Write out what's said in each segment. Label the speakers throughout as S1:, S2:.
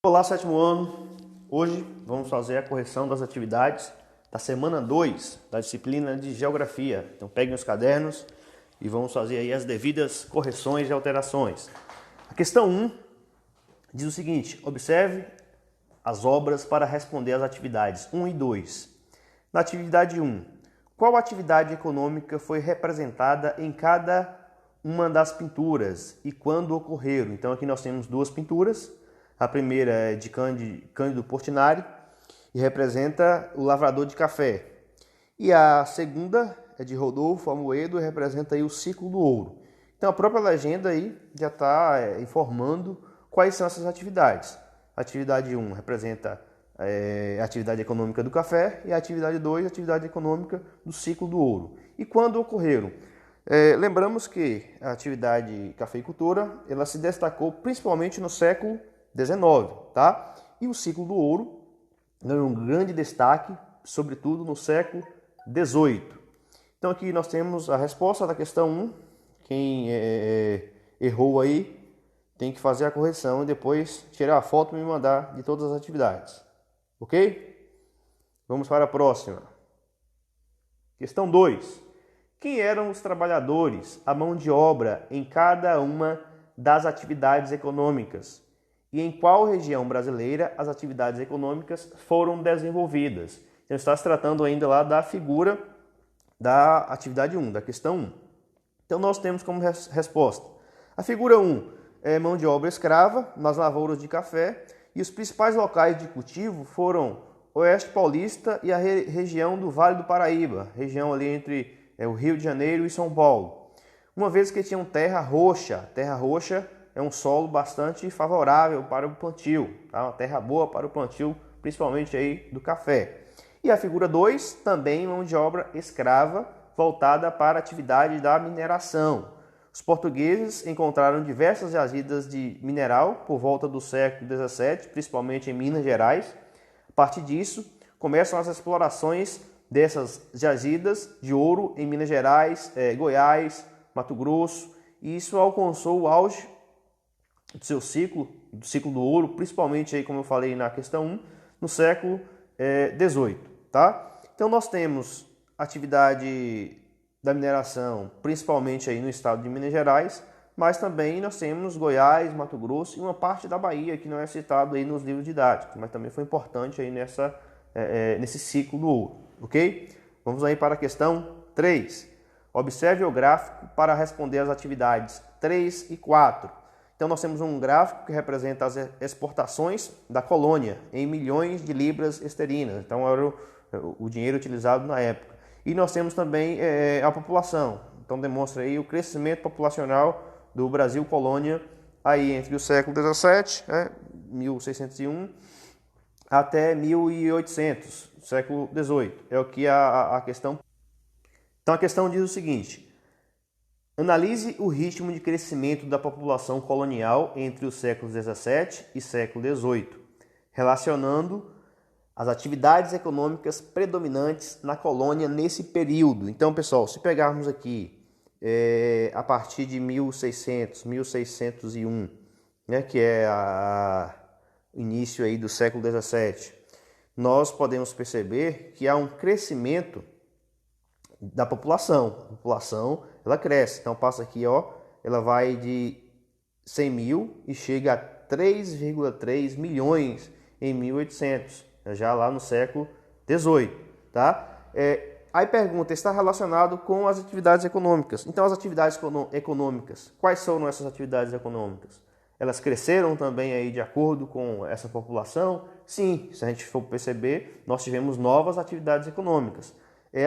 S1: Olá, sétimo ano! Hoje vamos fazer a correção das atividades da semana 2 da disciplina de Geografia. Então peguem os cadernos e vamos fazer aí as devidas correções e alterações. A questão 1 diz o seguinte: observe as obras para responder às atividades 1 e 2. Na atividade 1, qual atividade econômica foi representada em cada uma das pinturas e quando ocorreram? Então aqui nós temos duas pinturas. A primeira é de Cândido Portinari e representa o lavrador de café. E a segunda é de Rodolfo Amoedo e representa aí o ciclo do ouro. Então a própria legenda aí já está informando quais são essas atividades. A atividade 1 representa a atividade econômica do café e a atividade 2, a atividade econômica do ciclo do ouro. E quando ocorreram? Lembramos que a atividade cafeicultora ela se destacou principalmente no século 19, tá? E o ciclo do ouro ganhou um grande destaque, sobretudo no século 18. Então aqui nós temos a resposta da questão 1. Quem errou aí tem que fazer a correção e depois tirar a foto e me mandar de todas as atividades. Ok? Vamos para a próxima. Questão 2. Quem eram os trabalhadores, a mão de obra em cada uma das atividades econômicas? E em qual região brasileira as atividades econômicas foram desenvolvidas? Então está se tratando ainda lá da figura da atividade 1, da questão 1. Então nós temos como resposta a figura 1 é mão de obra escrava nas lavouras de café e os principais locais de cultivo foram Oeste Paulista e a região do Vale do Paraíba, região ali entre o Rio de Janeiro e São Paulo. Uma vez que tinham terra roxa é um solo bastante favorável para o plantio, tá? Uma terra boa para o plantio, principalmente aí do café. E a figura 2, também mão de obra escrava, voltada para a atividade da mineração. Os portugueses encontraram diversas jazidas de mineral por volta do século 17, principalmente em Minas Gerais. A partir disso, começam as explorações dessas jazidas de ouro em Minas Gerais, Goiás, Mato Grosso, e isso alcançou o auge do seu ciclo, do ciclo do ouro, principalmente aí, como eu falei na questão 1, no século 18, tá? Então nós temos atividade da mineração, principalmente aí no estado de Minas Gerais, mas também nós temos Goiás, Mato Grosso e uma parte da Bahia que não é citado aí nos livros didáticos, mas também foi importante aí nesse ciclo do ouro, ok? Vamos aí para a questão 3. Observe o gráfico para responder às atividades 3 e 4. Então nós temos um gráfico que representa as exportações da colônia em milhões de libras esterlinas. Então era o dinheiro utilizado na época. E nós temos também a população. Então demonstra aí o crescimento populacional do Brasil colônia aí entre o século 17, 1601, até 1800, século 18. É o que a questão. Então a questão diz o seguinte: analise o ritmo de crescimento da população colonial entre os séculos 17 e século 18, relacionando as atividades econômicas predominantes na colônia nesse período. Então, pessoal, se pegarmos aqui a partir de 1600, 1601, né, que é o início aí do século 17, nós podemos perceber que há um crescimento da população. A população ela cresce. Então passa aqui, ela vai de 100 mil e chega a 3,3 milhões em 1800, já lá no século 18, tá? Aí pergunta, está relacionado com as atividades econômicas. Então as atividades econômicas, quais foram essas atividades econômicas? Elas cresceram também aí de acordo com essa população? Sim, se a gente for perceber, nós tivemos novas atividades econômicas.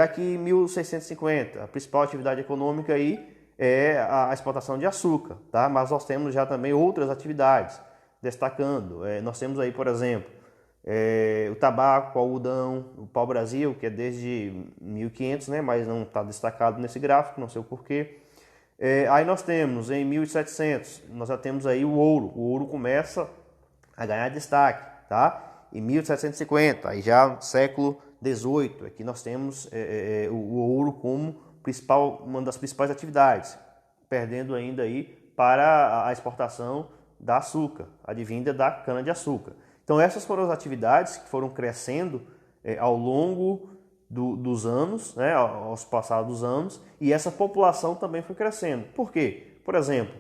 S1: Aqui em 1650, a principal atividade econômica aí é a exportação de açúcar, tá? Mas nós temos já também outras atividades, destacando. Nós temos aí, por exemplo, o tabaco, o algodão, o pau-brasil, que é desde 1500, né? Mas não está destacado nesse gráfico, não sei o porquê. Aí nós temos, em 1700, nós já temos aí o ouro. O ouro começa a ganhar destaque, tá? Em 1750, aí já século 18, aqui nós temos o ouro como uma das principais atividades, perdendo ainda aí para a exportação da açúcar, advinda da cana-de-açúcar. Então essas foram as atividades que foram crescendo ao longo dos anos, né, aos passados anos, e essa população também foi crescendo. Por quê? Por exemplo,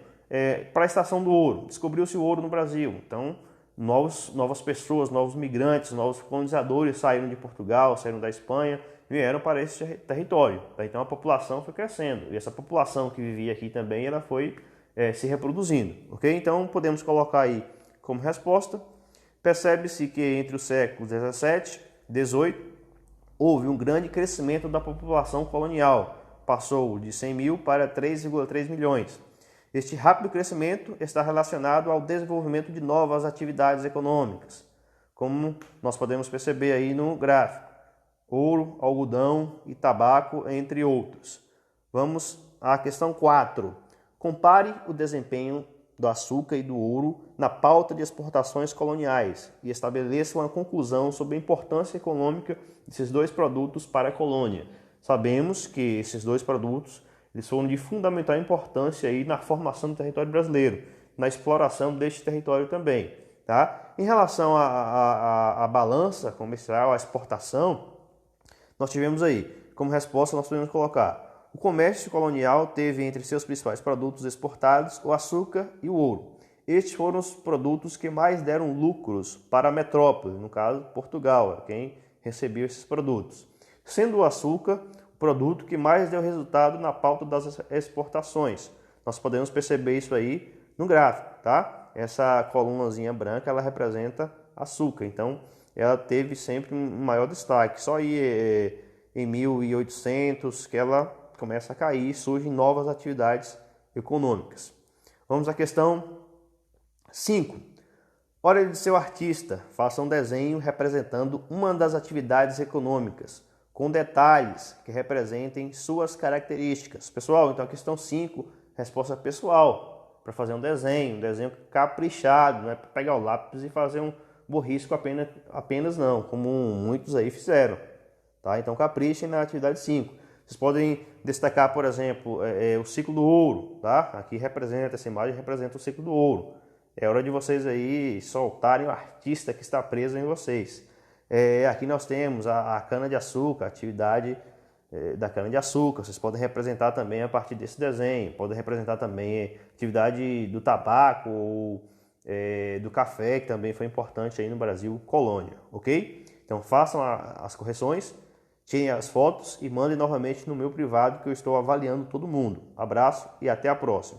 S1: para a Estação do Ouro, descobriu-se o ouro no Brasil, então novas pessoas, novos migrantes, novos colonizadores saíram de Portugal, saíram da Espanha, vieram para esse território. Tá? Então a população foi crescendo, e essa população que vivia aqui também, ela foi se reproduzindo. Ok? Então podemos colocar aí como resposta, percebe-se que entre os séculos 17 e 18, houve um grande crescimento da população colonial, passou de 100 mil para 3,3 milhões. Este rápido crescimento está relacionado ao desenvolvimento de novas atividades econômicas, como nós podemos perceber aí no gráfico, ouro, algodão e tabaco, entre outros. Vamos à questão 4. Compare o desempenho do açúcar e do ouro na pauta de exportações coloniais e estabeleça uma conclusão sobre a importância econômica desses dois produtos para a colônia. Sabemos que esses dois produtos eles foram de fundamental importância aí na formação do território brasileiro, na exploração deste território também. Tá? Em relação à balança comercial, à exportação, nós tivemos aí, como resposta, nós podemos colocar: o comércio colonial teve entre seus principais produtos exportados o açúcar e o ouro. Estes foram os produtos que mais deram lucros para a metrópole, no caso Portugal, quem recebeu esses produtos. Sendo o açúcar o produto que mais deu resultado na pauta das exportações. Nós podemos perceber isso aí no gráfico, tá? Essa colunazinha branca, ela representa açúcar, então ela teve sempre um maior destaque. Só aí em 1800 que ela começa a cair e surgem novas atividades econômicas. Vamos à questão 5. Hora de ser o artista. Faça um desenho representando uma das atividades econômicas, com detalhes que representem suas características. Pessoal, então a questão 5, resposta pessoal, para fazer um desenho caprichado, não é para pegar o lápis e fazer um borrisco apenas não, como muitos aí fizeram. Tá? Então caprichem na atividade 5. Vocês podem destacar, por exemplo, o ciclo do ouro. Tá? Aqui essa imagem representa o ciclo do ouro. É hora de vocês aí soltarem o artista que está preso em vocês. Aqui nós temos a cana-de-açúcar, a atividade da cana-de-açúcar. Vocês podem representar também a partir desse desenho. Podem representar também a atividade do tabaco ou do café, que também foi importante aí no Brasil colônia. Ok? Então façam as correções, tirem as fotos e mandem novamente no meu privado, que eu estou avaliando todo mundo. Abraço e até a próxima.